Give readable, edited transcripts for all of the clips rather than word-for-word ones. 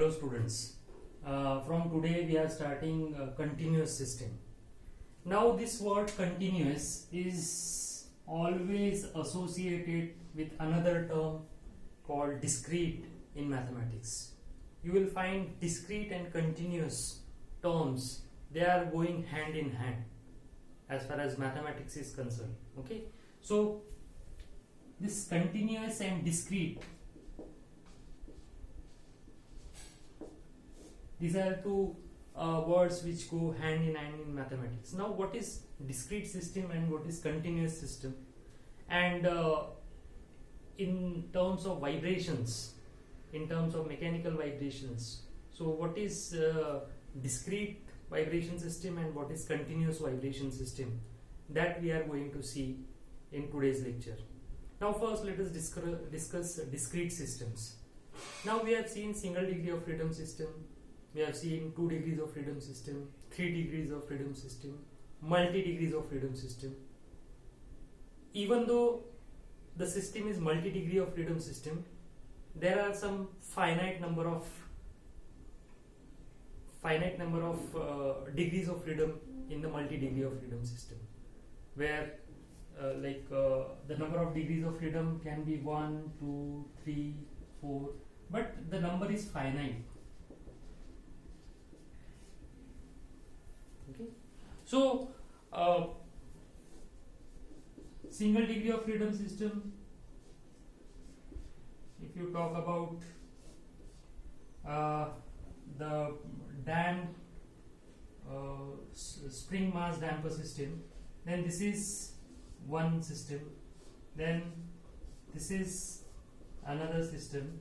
Hello students, from today we are starting a continuous system. Now this word continuous is always associated with another term called discrete in mathematics. You will find discrete and continuous terms, they are going hand in hand as far as mathematics is concerned. Okay, so this continuous and discrete, these are two words which go hand in hand in mathematics. Now what is discrete system and what is continuous system, and in terms of vibrations, in terms of mechanical vibrations, so what is discrete vibration system and what is continuous vibration system, that we are going to see in today's lecture. Now first let us discuss discrete systems. Now we have seen single degree of freedom system, we have seen 2 degrees of freedom system, 3 degrees of freedom system, multi degrees of freedom system. Even though the system is multi degree of freedom system, there are some finite number of degrees of freedom in the multi degree of freedom system, where the number of degrees of freedom can be 1, 2, 3, 4, but the number is finite. Okay, so single degree of freedom system, if you talk about the damped spring mass damper system, then this is one system, then this is another system,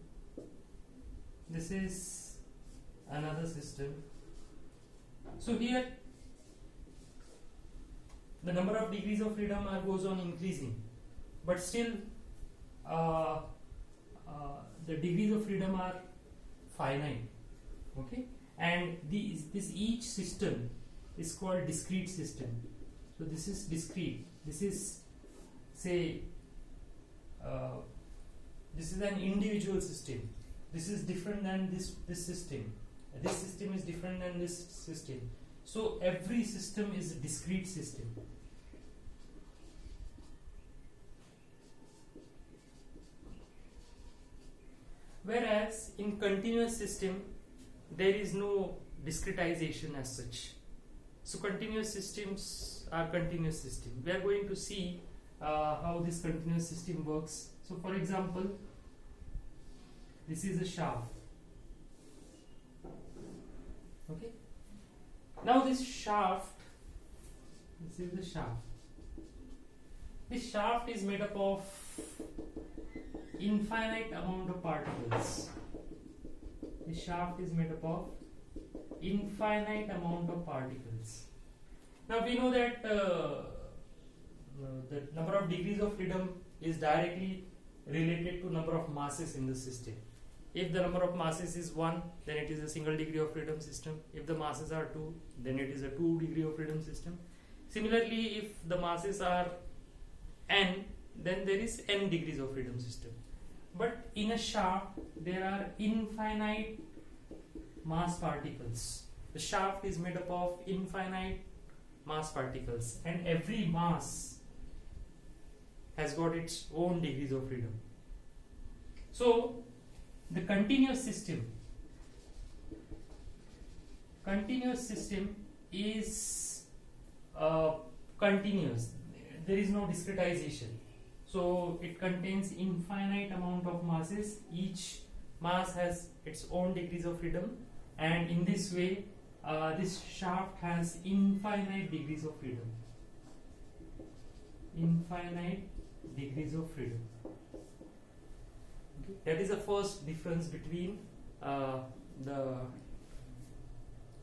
this is another system. So here the number of degrees of freedom goes on increasing, but still the degrees of freedom are finite. Okay, and this each system is called discrete system. So this is discrete, this is say this is an individual system, this is different than this system, this system is different than this system. So every system is a discrete system. Whereas in continuous system there is no discretization as such. So continuous systems are continuous system. We are going to see how this continuous system works. So for example, this is a shaft. Okay, now this shaft, this is the shaft. This shaft is made up of infinite amount of particles. This shaft is made up of infinite amount of particles. Now we know that the number of degrees of freedom is directly related to number of masses in the system. If the number of masses is 1, then it is a single degree of freedom system. If the masses are 2, then it is a 2 degree of freedom system. Similarly, if the masses are n, then there is n degrees of freedom system. But in a shaft there are infinite mass particles. The shaft is made up of infinite mass particles, and every mass has got its own degrees of freedom. So the continuous system is continuous. There is no discretization. So it contains infinite amount of masses. Each mass has its own degrees of freedom, and in this way this shaft has infinite degrees of freedom. Infinite degrees of freedom. Okay. That is the first difference between the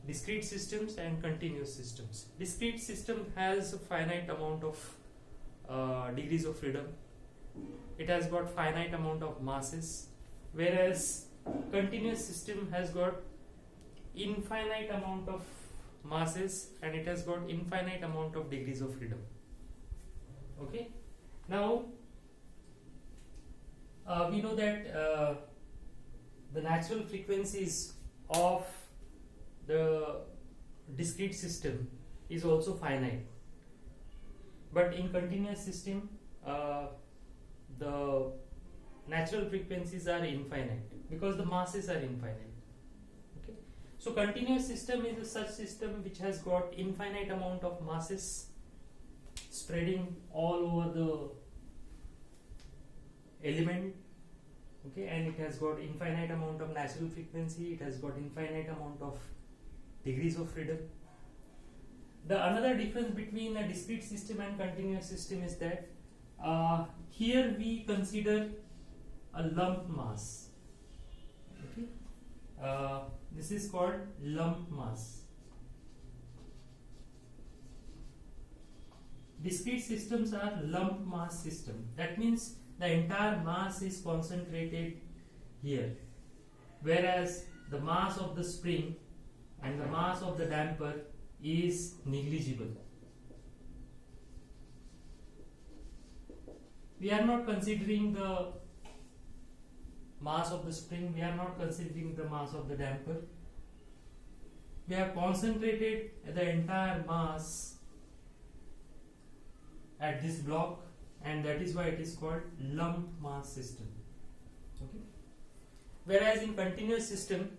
discrete systems and continuous systems. Discrete system has a finite amount of degrees of freedom. It has got finite amount of masses, whereas continuous system has got infinite amount of masses and it has got infinite amount of degrees of freedom. Okay, now we know that the natural frequency is of the discrete system is also finite, but in continuous system the natural frequencies are infinite because the masses are infinite. Okay, so continuous system is a such system which has got infinite amount of masses spreading all over the element. Okay, and it has got infinite amount of natural frequency, it has got infinite amount of degrees of freedom. The another difference between a discrete system and continuous system is that here we consider a lump mass. Okay, this is called lump mass. Discrete systems are lump mass system. That means the entire mass is concentrated here, whereas the mass of the spring and the mass of the damper is negligible. We are not considering the mass of the spring, we are not considering the mass of the damper. We have concentrated the entire mass at this block, and that is why it is called lump mass system. Okay. Whereas in continuous system,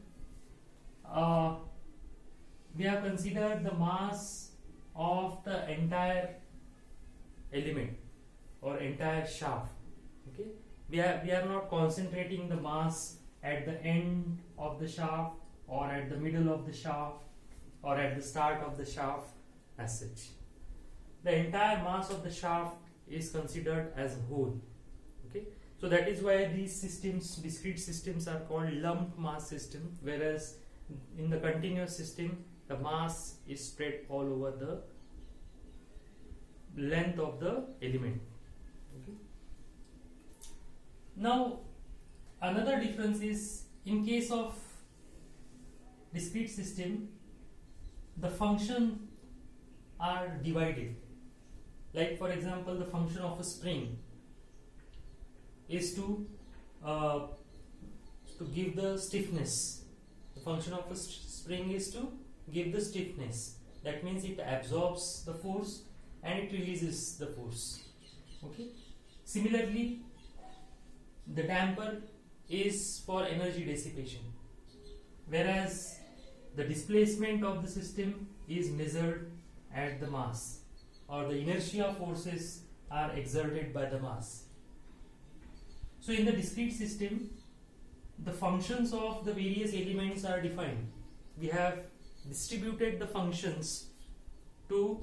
we have considered the mass of the entire element or entire shaft. Okay, we are not concentrating the mass at the end of the shaft or at the middle of the shaft or at the start of the shaft as such. The entire mass of the shaft is considered as a whole. Okay, so that is why these systems, discrete systems, are called lump mass system, whereas in the continuous system the mass is spread all over the length of the element. Okay. Now another difference is, in case of discrete system, the function are divided. Like for example, the function of a spring is to give the stiffness. The function of a spring is to give the stiffness. That means it absorbs the force and it releases the force. Okay. Similarly, the damper is for energy dissipation, whereas the displacement of the system is measured at the mass, or the inertia forces are exerted by the mass. So in the discrete system, the functions of the various elements are defined. We have distributed the functions to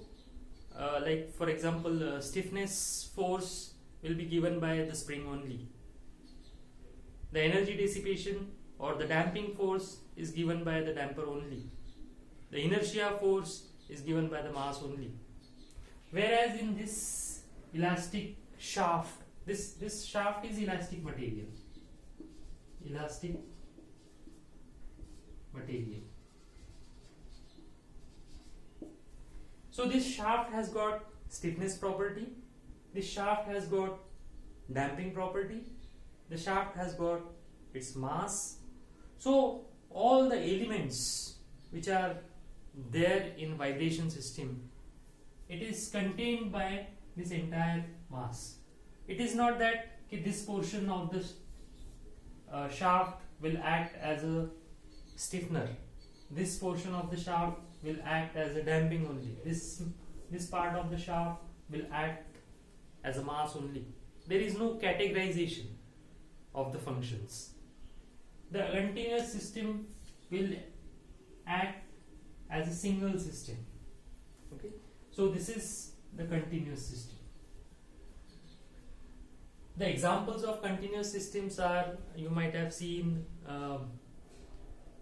like for example, stiffness force will be given by the spring only. The energy dissipation or the damping force is given by the damper only. The inertia force is given by the mass only. Whereas in this elastic shaft, this shaft is elastic material. Elastic material. So this shaft has got stiffness property, this shaft has got damping property, the shaft has got its mass. So all the elements which are there in vibration system, it is contained by this entire mass. It is not that this portion of the shaft will act as a stiffener, this portion of the shaft will act as a damping only, this part of the shaft will act as a mass only. There is no categorization of the functions. The continuous system will act as a single system. Okay, so this is the continuous system. The examples of continuous systems are, you might have seen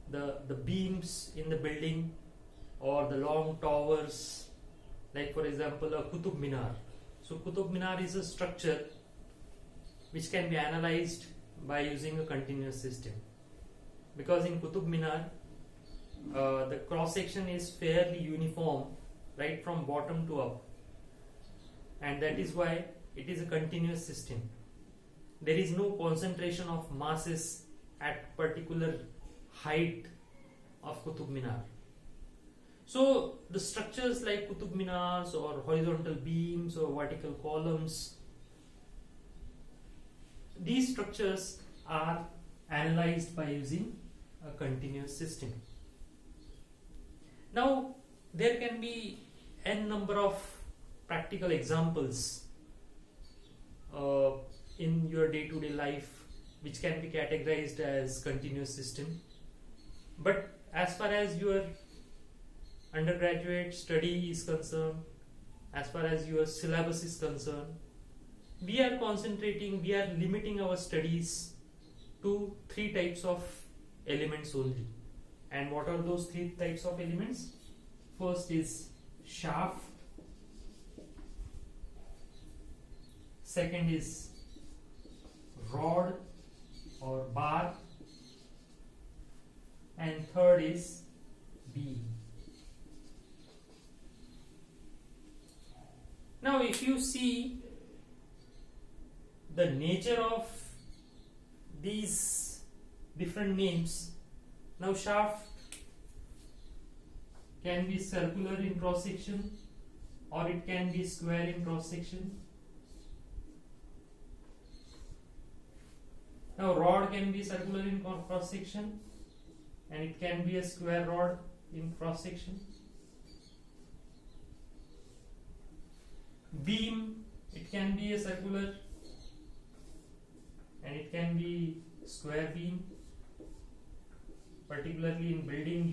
the beams in the building or the long towers, like for example a Qutub Minar. So Qutub Minar is a structure which can be analyzed by using a continuous system, because in Qutub Minar the cross section is fairly uniform right from bottom to up, and that is why it is a continuous system. There is no concentration of masses at particular height of Qutub Minar. So the structures like Qutub Minars or horizontal beams or vertical columns, these structures are analyzed by using a continuous system. Now there can be n number of practical examples in your day-to-day life which can be categorized as continuous system. But as far as your undergraduate study is concerned, as far as your syllabus is concerned, we are limiting our studies to 3 types of elements only. And what are those 3 types of elements? First is shaft, second is rod or bar, and third is beam. Now if you see the nature of these different names, now shaft can be circular in cross section or it can be square in cross section. Now rod can be circular in cross section and it can be a square rod in cross section. Beam, it can be a circular and it can be square beam. Particularly in building,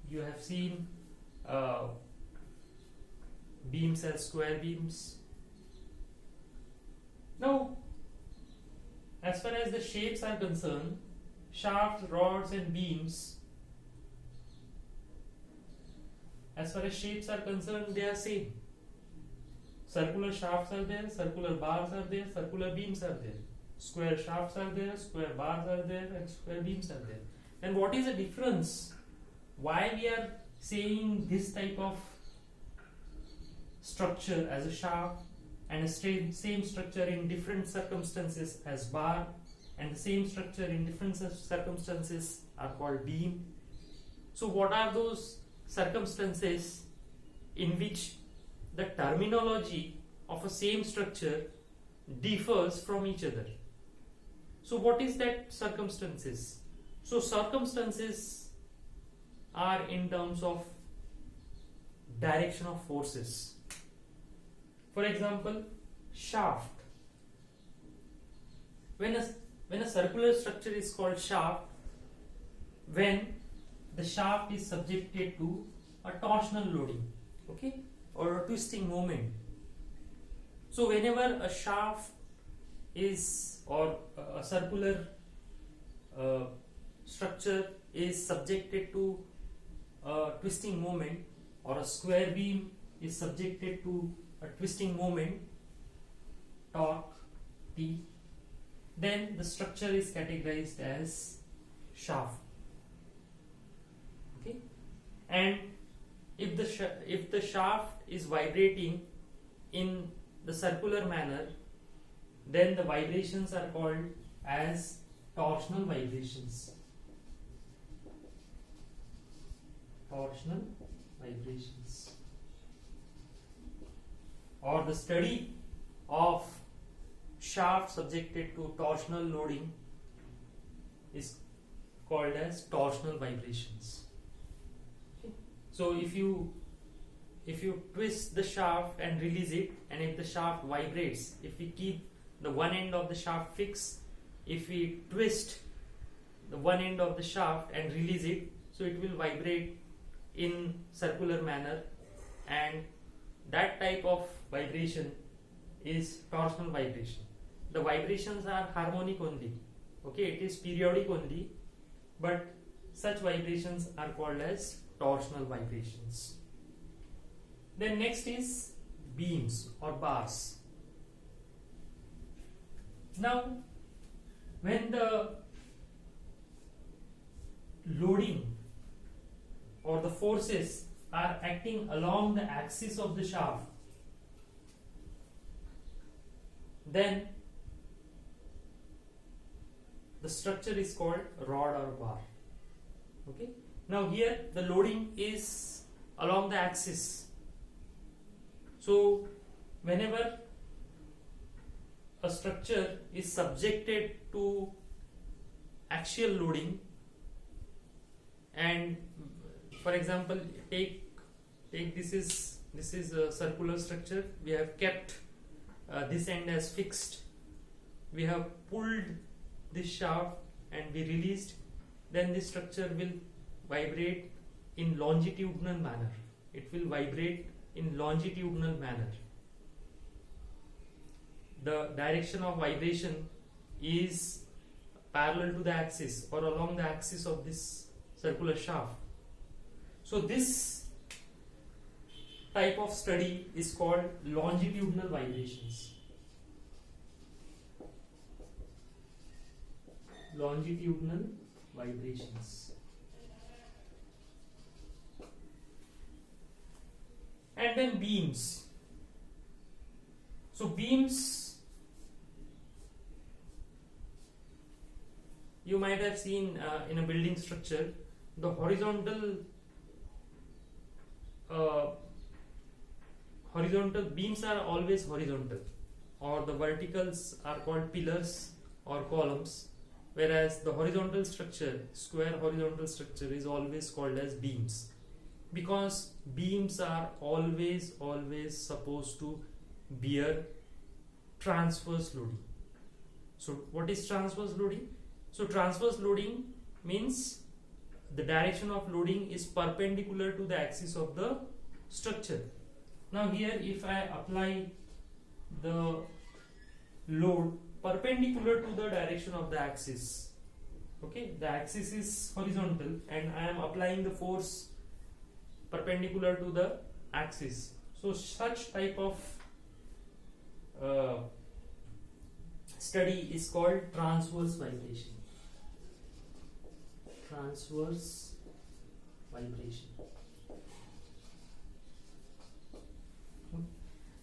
you have seen beams as square beams. Now as far as the shapes are concerned, shafts, rods and beams, as far as shapes are concerned, they are same. Circular shafts are there, circular bars are there, circular beams are there. Square shafts are there, square bars are there, and square beams are there. And what is the difference? Why we are saying this type of structure as a shaft and a same structure in different circumstances as bar, and the same structure in different circumstances are called beam? So what are those circumstances in which the terminology of a same structure differs from each other? So what is that circumstances? So circumstances are in terms of direction of forces. For example, shaft. When a circular structure is called shaft, when the shaft is subjected to a torsional loading, okay, or a twisting moment. So whenever a shaft is, or a circular structure is subjected to a twisting moment, or a square beam is subjected to a twisting moment, torque T, then the structure is categorized as shaft. Okay, and if the shaft is vibrating in the circular manner, then the vibrations are called as torsional vibrations. Torsional vibrations. Or the study of shaft subjected to torsional loading is called as torsional vibrations. Okay. So if you twist the shaft and release it, and if the shaft vibrates, if we keep the one end of the shaft fixed, if we twist the one end of the shaft and release it, so it will vibrate in circular manner, and that type of vibration is torsional vibration. The vibrations are harmonic only, okay, it is periodic only, but such vibrations are called as torsional vibrations. Then next is beams or bars. Now when the loading or the forces are acting along the axis of the shaft, then the structure is called rod or bar. Okay, Now here the loading is along the axis. So whenever a structure is subjected to axial loading, and for example take this is a circular structure, we have kept this end as fixed, we have pulled this shaft and we released, then this structure will vibrate in longitudinal manner. It will vibrate in longitudinal manner. The direction of vibration is parallel to the axis or along the axis of this circular shaft. So this type of study is called longitudinal vibrations. Longitudinal vibrations. And then beams. So beams, you might have seen in a building structure, the horizontal beams are always horizontal, or the verticals are called pillars or columns, whereas the horizontal structure, square horizontal structure, is always called as beams, because beams are always supposed to bear transverse loading. So what is transverse loading? So transverse loading means the direction of loading is perpendicular to the axis of the structure. Now here if I apply the load perpendicular to the direction of the axis, okay, the axis is horizontal and I am applying the force perpendicular to the axis. So such type of study is called transverse vibration. Transverse vibration.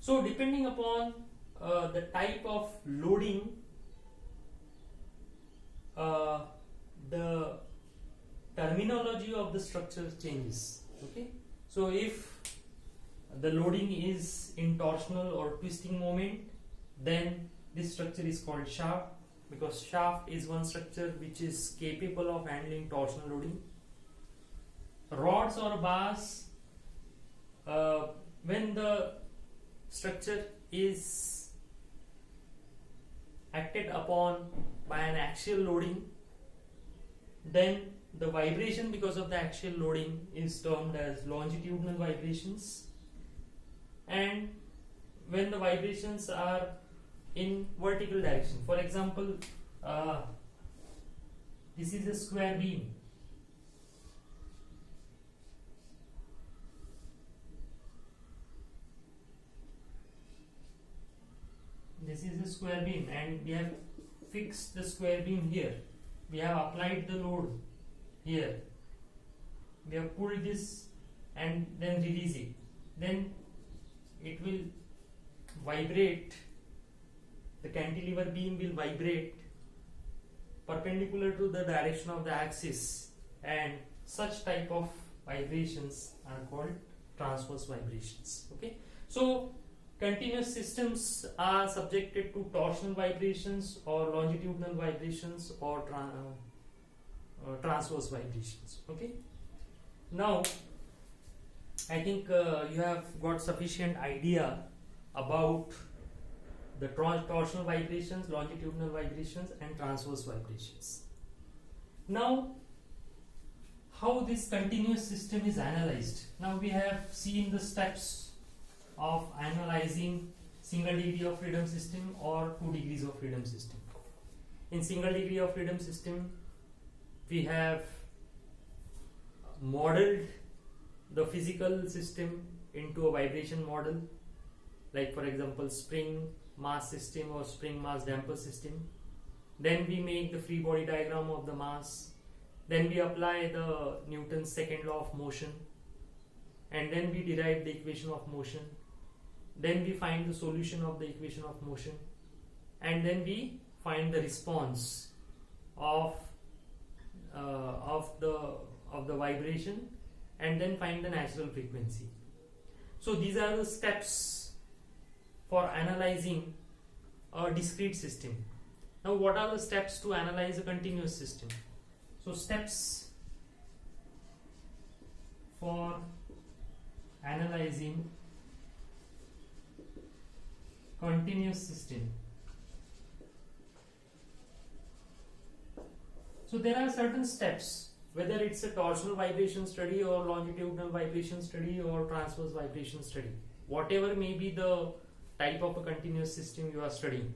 So depending upon the type of loading, the terminology of the structure changes. Okay, so if the loading is in torsional or twisting moment, then this structure is called shaft, because shaft is one structure which is capable of handling torsional loading. Rods or bars, when the structure is acted upon by an axial loading, then the vibration because of the axial loading is termed as longitudinal vibrations. And when the vibrations are in vertical direction, for example, this is a square beam. This is a square beam and we have fixed the square beam here. We have applied the load here. We have pulled this and then release it. Then it will vibrate. The cantilever beam will vibrate perpendicular to the direction of the axis, and such type of vibrations are called transverse vibrations. Okay, so continuous systems are subjected to torsional vibrations or longitudinal vibrations or transverse vibrations. Okay, now I think you have got sufficient idea about the torsional vibrations, longitudinal vibrations and transverse vibrations. Now, how this continuous system is analyzed. Now we have seen the steps of analyzing single degree of freedom system or 2 degrees of freedom system. In single degree of freedom system, we have modeled the physical system into a vibration model, like for example spring mass system or spring mass damper system. Then we make the free body diagram of the mass. Then we apply the Newton's second law of motion, and then we derive the equation of motion. Then we find the solution of the equation of motion, and then we find the response of of the vibration and then find the natural frequency. So these are the steps for analyzing a discrete system. Now what are the steps to analyze a continuous system? So steps for analyzing continuous system. So there are certain steps, whether it's a torsional vibration study or longitudinal vibration study or transverse vibration study, whatever may be the type of a continuous system you are studying.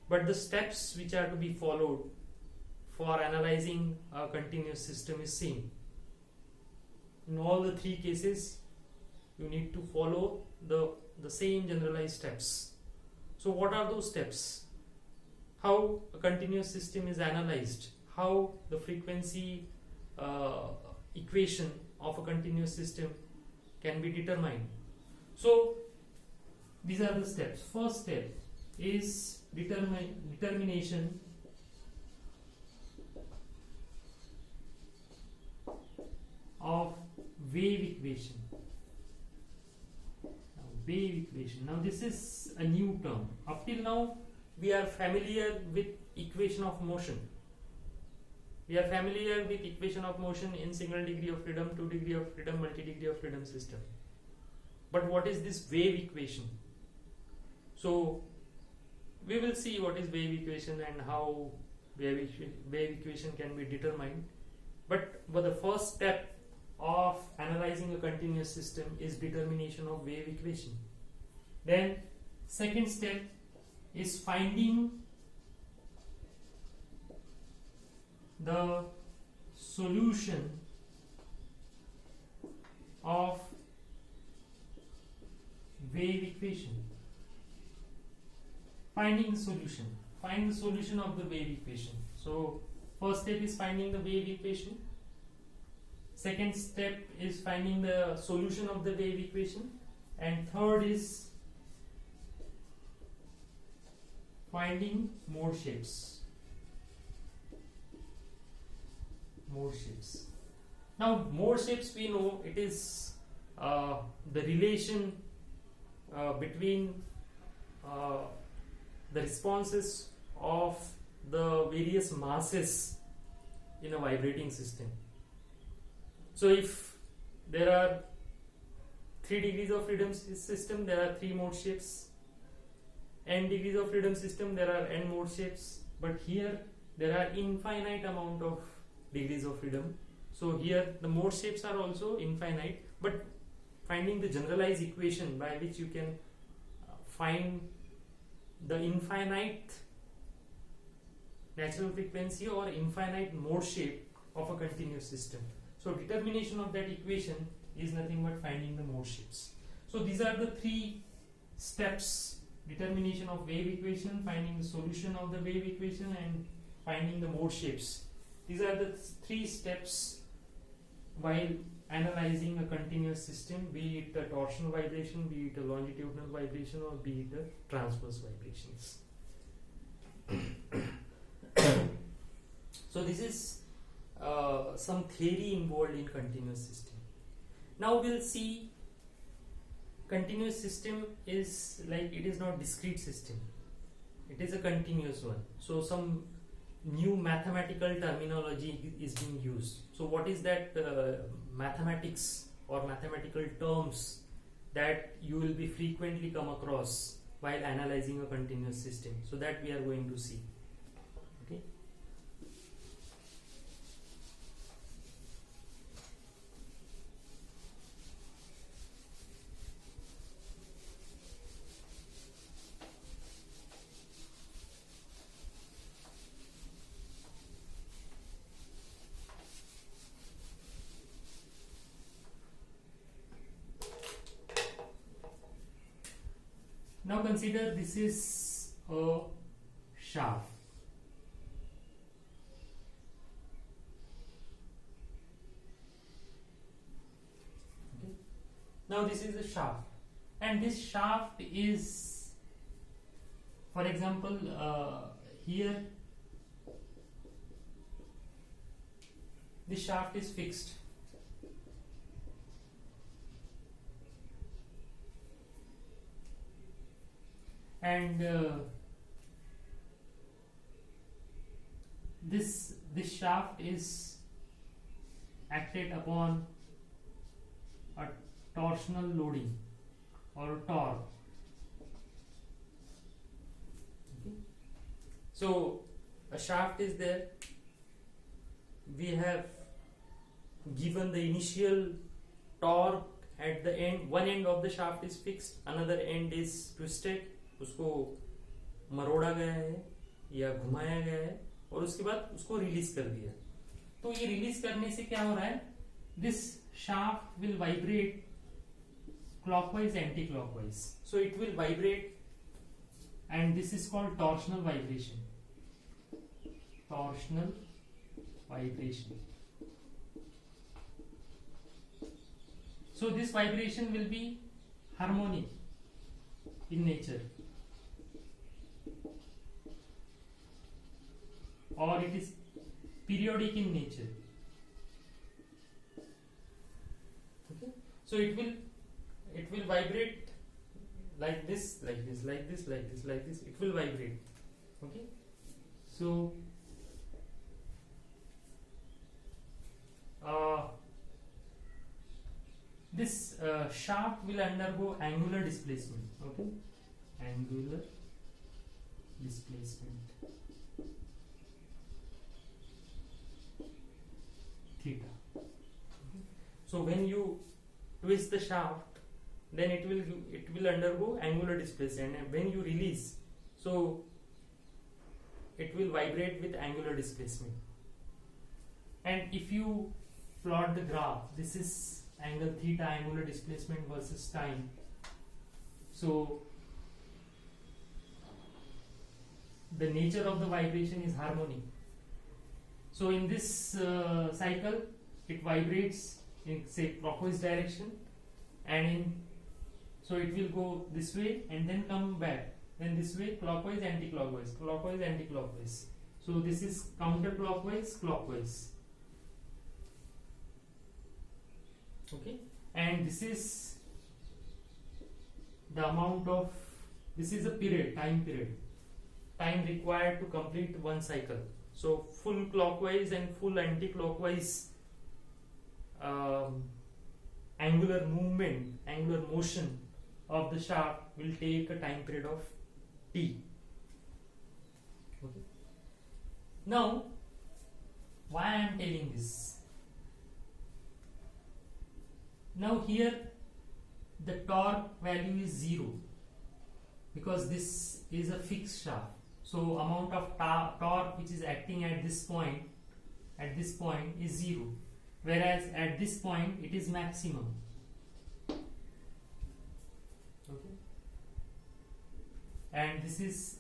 But the steps which are to be followed for analyzing a continuous system is same. In all the three cases, you need to follow the same generalized steps. So what are those steps? How a continuous system is analyzed, how the frequency equation of a continuous system can be determined. So these are the steps. First step is determination of wave equation. Wave equation. Now this is a new term. Up till now we are familiar with equation of motion. We are familiar with equation of motion in single degree of freedom, 2 degree of freedom, multi-degree of freedom system. But what is this wave equation? So we will see what is wave equation and how wave equation can be determined. But the first step of analyzing a continuous system is determination of wave equation. Then second step is finding the solution of wave equation. Finding the solution. Find the solution of the wave equation. So first step is finding the wave equation. Second step is finding the solution of the wave equation. And third is finding mode shapes. Mode shapes. Now mode shapes, we know it is the relation between the responses of the various masses in a vibrating system. So if there are 3 degrees of freedom system, there are 3 mode shapes. N degrees of freedom system, there are n mode shapes. But here there are infinite amount of degrees of freedom. So here the mode shapes are also infinite, but finding the generalized equation by which you can find the infinite natural frequency or infinite mode shape of a continuous system. So determination of that equation is nothing but finding the mode shapes. So these are the 3 steps: determination of wave equation, finding the solution of the wave equation, and finding the mode shapes. These are the 3 steps while analyzing a continuous system, be it a torsional vibration, be it a longitudinal vibration, or be it a transverse vibrations. So this is some theory involved in continuous system. Now we'll see continuous system is like, it is not discrete system, it is a continuous one. So some new mathematical terminology is being used. So what is that mathematics or mathematical terms that you will be frequently come across while analyzing a continuous system? So that we are going to see. Okay. Now consider this is a shaft. Okay. Now this is a shaft, and this shaft is, for example, here this shaft is fixed. And this shaft is acted upon a torsional loading or torque. Okay. So a shaft is there. We have given the initial torque at the end. One end of the shaft is fixed, another end is twisted. उसको मरोड़ा गया है या घुमाया गया है और उसके बाद उसको रिलीज कर दिया. तो ये रिलीज करने से क्या हो रहा है? This shaft will vibrate clockwise anti clockwise, so it will vibrate, and this is called torsional vibration. Torsional vibration. So this vibration will be harmonic in nature, or it is periodic in nature. Okay, so it will vibrate like this, like this, like this, like this, like this. It will vibrate. Okay, so this shaft will undergo angular displacement. Okay, angular displacement theta. Okay. So when you twist the shaft, then it will undergo angular displacement, and when you release, so it will vibrate with angular displacement. And if you plot the graph, this is angle theta, angular displacement versus time. So the nature of the vibration is harmonic. So in this cycle, it vibrates in, say, clockwise direction, and so it will go this way and then come back, then this way, clockwise, anti-clockwise, clockwise, anti-clockwise. So this is counterclockwise, clockwise. Okay, and this is the amount of, this is a period, time required to complete one cycle. So full clockwise and full anti-clockwise angular movement, angular motion of the shaft will take a time period of t. Okay. Now, why I am telling this? Now here the torque value is 0 because this is a fixed shaft. So amount of torque which is acting at this point is 0, whereas at this point it is maximum. Okay, and this is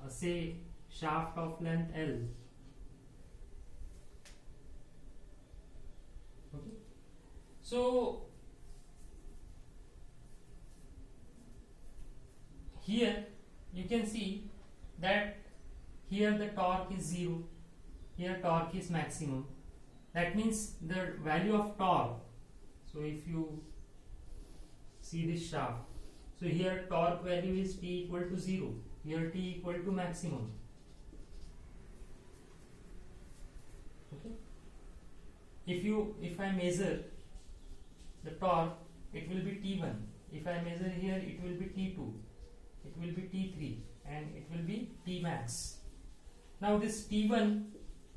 say shaft of length L. Okay, so here you can see that here the torque is 0, here torque is maximum. That means the value of torque, so if you see this shaft, so here torque value is T equal to 0, here T equal to maximum. Okay, if I measure the torque, it will be T1. If I measure here, it will be T2, it will be T3, and it will be T max. Now this T1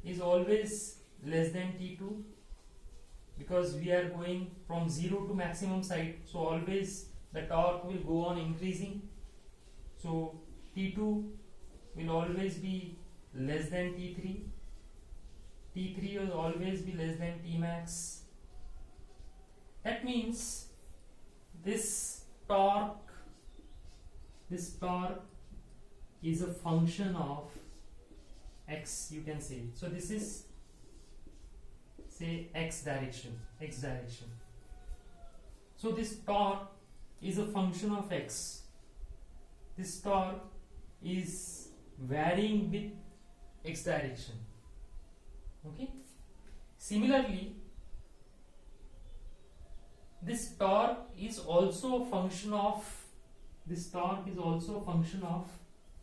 is always less than T2 because we are going from 0 to maximum side, so always the torque will go on increasing. So T2 will always be less than T3, T3 will always be less than T max. That means this torque is a function of x, you can say. So this is, say, x direction. So this torque is a function of x. This torque is varying with x direction. Okay, Similarly, this torque is also a function of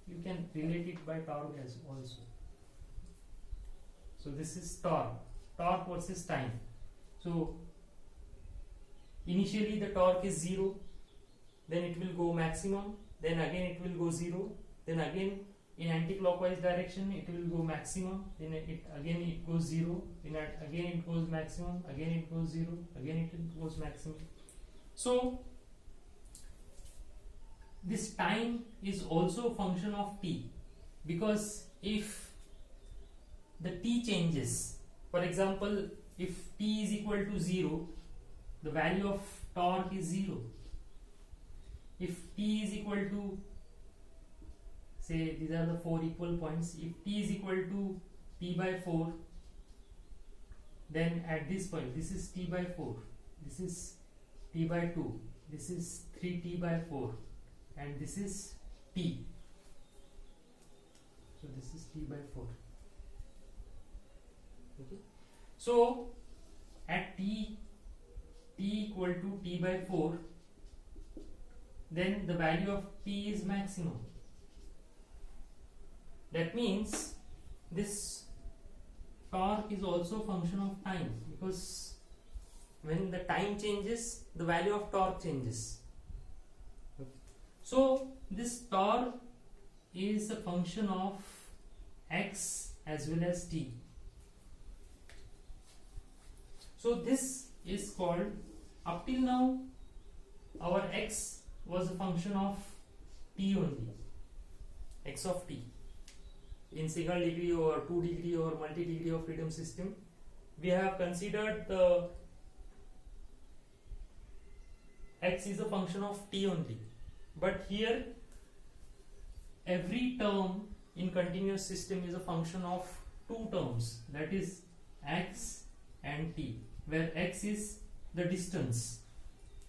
you can relate it by torque as also. So this is torque versus time. So initially the torque is 0, then it will go maximum, then again it will go 0, then again in anti-clockwise direction it will go maximum, then it goes 0, then again it goes maximum, again it goes 0, again it goes maximum. So this time is also a function of t, because if the t changes, for example, if t is equal to 0, the value of torque is 0. If t is equal to, say these are the 4 equal points, if t is equal to t by 4, then at this point this is t by 4, this is t by 2, this is 3t by 4, and this is t. So this is t by 4. Okay. So at t equal to t by 4, then the value of t is maximum. That means this torque is also a function of time, because when the time changes, the value of torque changes. So this torque is a function of x as well as t. So this is called, up till now our x was a function of t only, x of t. In single degree or 2 degree or multi-degree of freedom system, we have considered the x is a function of t only. But here every term in continuous system is a function of two terms, that is x and t, where x is the distance,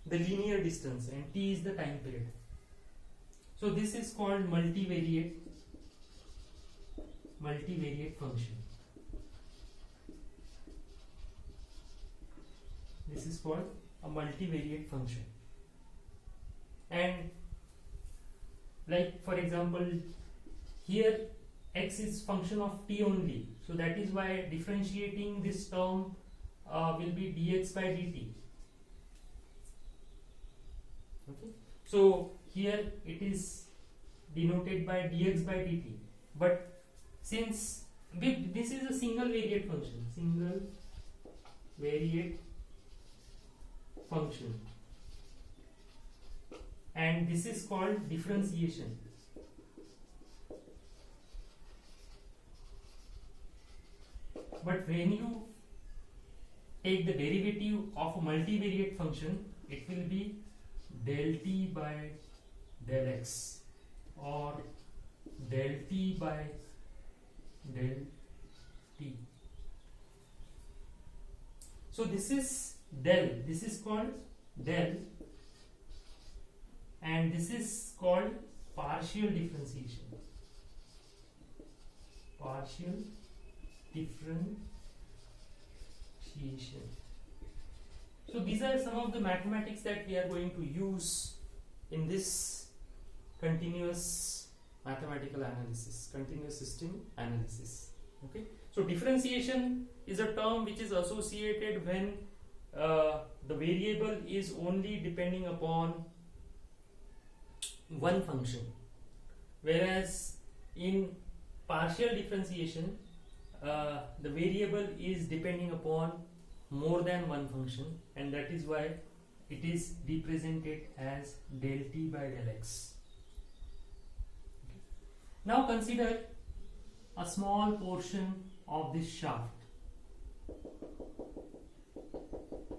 the linear distance, and t is the time period. So this is called multivariate function. This is called a multivariate function. And like for example, here x is function of t only, so that is why differentiating this term will be dx by dt. Okay, so here it is denoted by dx by dt, but since this is a single variate function, and this is called differentiation. But when you take the derivative of a multivariate function, it will be del t by del x or del t by del t. So this is called del, and this is called partial differentiation. So these are some of the mathematics that we are going to use in this continuous mathematical analysis, continuous system analysis. Okay, so differentiation is a term which is associated when the variable is only depending upon one function, whereas in partial differentiation the variable is depending upon more than one function, and that is why it is represented as del t by del x. Okay. Now consider a small portion of this shaft.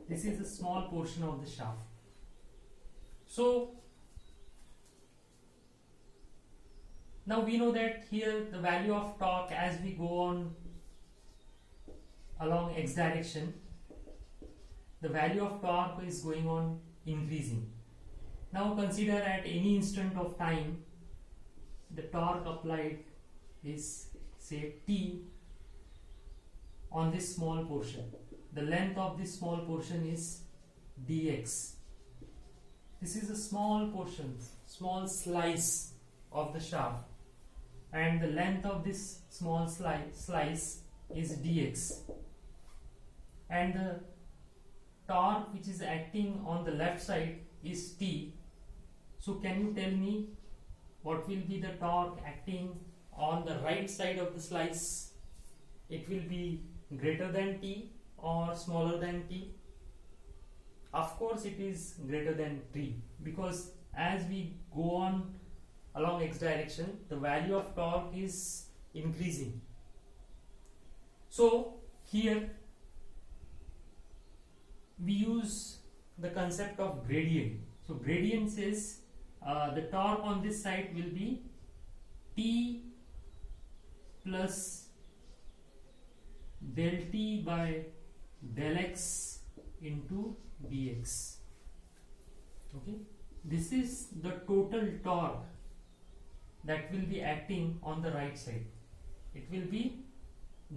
This is a small portion of the shaft. So now we know that here the value of torque as we go on along x direction, the value of torque is going on increasing. Now consider at any instant of time the torque applied is say t on this small portion. The length of this small portion is dx. This is a small portion, small slice of the shaft, and the length of this small slice is dx, and the torque which is acting on the left side is T. So can you tell me what will be the torque acting on the right side of the slice? It will be greater than T or smaller than T? Of course it is greater than T, because as we go on along x direction, the value of torque is increasing. So here we use the concept of gradient. So gradient says the torque on this side will be T plus del T by del x into dx. Okay, this is the total torque that will be acting on the right side. It will be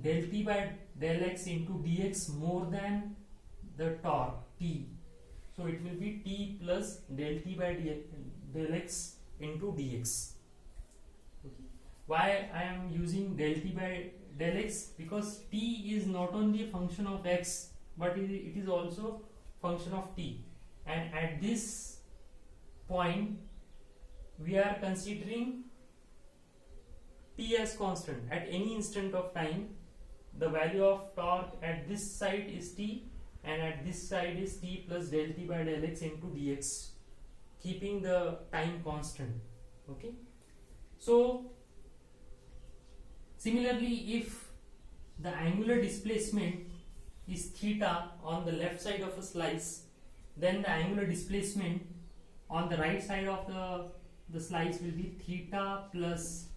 del T by del x into dx more than the torque T. So it will be T plus del T by del x into dx. Okay. Why I am using del T by del x? Because T is not only a function of x, but it is also function of T, and at this point we are considering T as constant. At any instant of time, the value of torque at this side is T, and at this side is T plus del T by del x into dx, keeping the time constant. Okay, so similarly, if the angular displacement is theta on the left side of a slice, then the angular displacement on the right side of the slice will be theta plus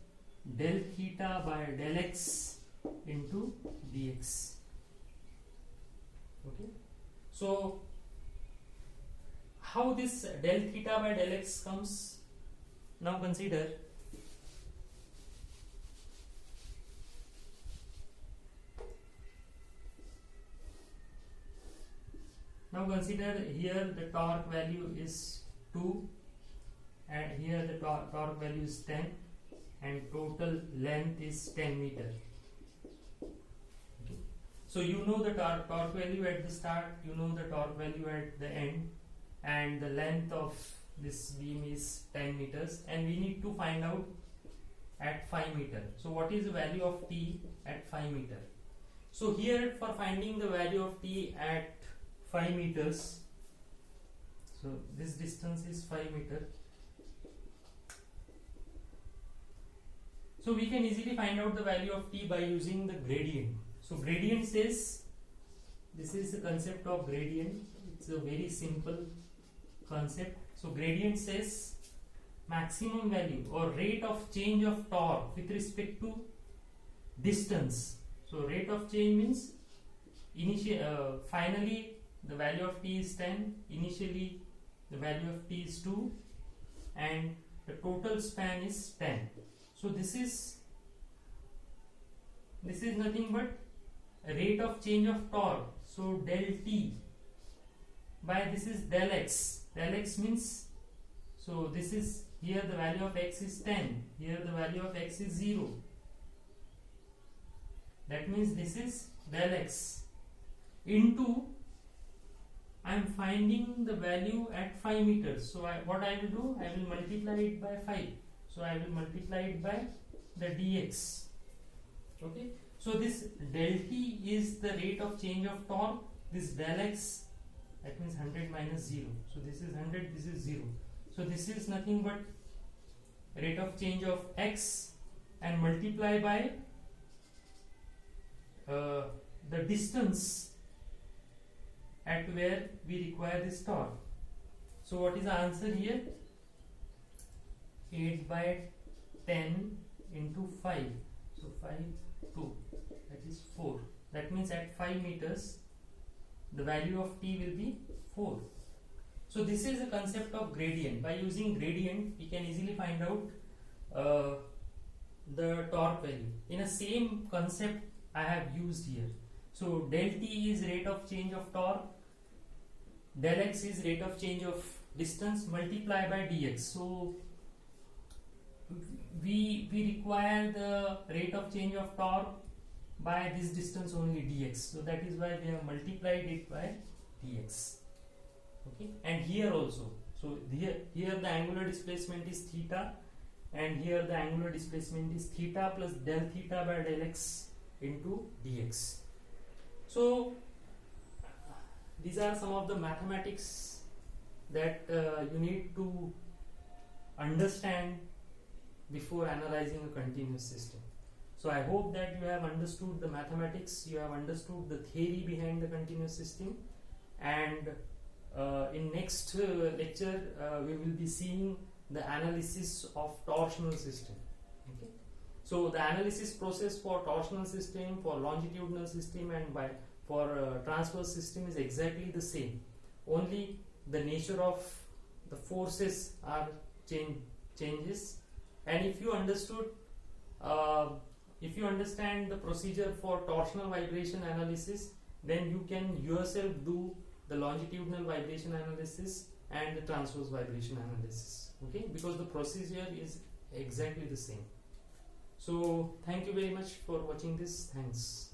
del theta by del x into dx. Okay, so how this del theta by del x comes? Now consider here the torque value is 2, and here the torque value is 10, and total length is 10 meter. Okay. So you know the torque value at the start, you know the torque value at the end, and the length of this beam is 10 meters, and we need to find out at 5 meter. So what is the value of T at 5 meter? So here, for finding the value of T at 5 meters, so this distance is 5 meter. So we can easily find out the value of T by using the gradient. So gradient says, this is the concept of gradient. It's a very simple concept. So gradient says maximum value or rate of change of torque with respect to distance. So rate of change means finally the value of T is 10, initially the value of T is 2, and the total span is 10. So this is nothing but a rate of change of torque. So del T by this is del x. Del x means, so this is, here the value of x is 10, here the value of x is 0. That means this is del x into, I am finding the value at 5 meters. So what I will do, I will multiply it by 5. So I will multiply it by the dx. Okay. So this del T is the rate of change of torque. This del x, that means 100 minus 0. So this is 100, this is 0. So this is nothing but rate of change of x, and multiply by the distance at where we require this torque. So what is the answer here? 8 by 10 into 5. So 5, 2, that is 4. That means at 5 meters the value of T will be 4. So this is the concept of gradient. By using gradient we can easily find out the torque value. In a same concept I have used here. So del T is rate of change of torque, del X is rate of change of distance multiplied by dx. So we require the rate of change of torque by this distance only dx. So that is why we have multiplied it by dx. Okay, and here also. So here the angular displacement is theta, and here the angular displacement is theta plus del theta by del x into dx. So these are some of the mathematics that you need to understand before analyzing a continuous system. So I hope that you have understood the mathematics, you have understood the theory behind the continuous system, and in next lecture we will be seeing the analysis of torsional system. Okay, so the analysis process for torsional system, for longitudinal system, and for transverse system is exactly the same, only the nature of the forces are changes. And if you understand the procedure for torsional vibration analysis, then you can yourself do the longitudinal vibration analysis and the transverse vibration analysis. Okay, because the procedure is exactly the same. So thank you very much for watching this. Thanks.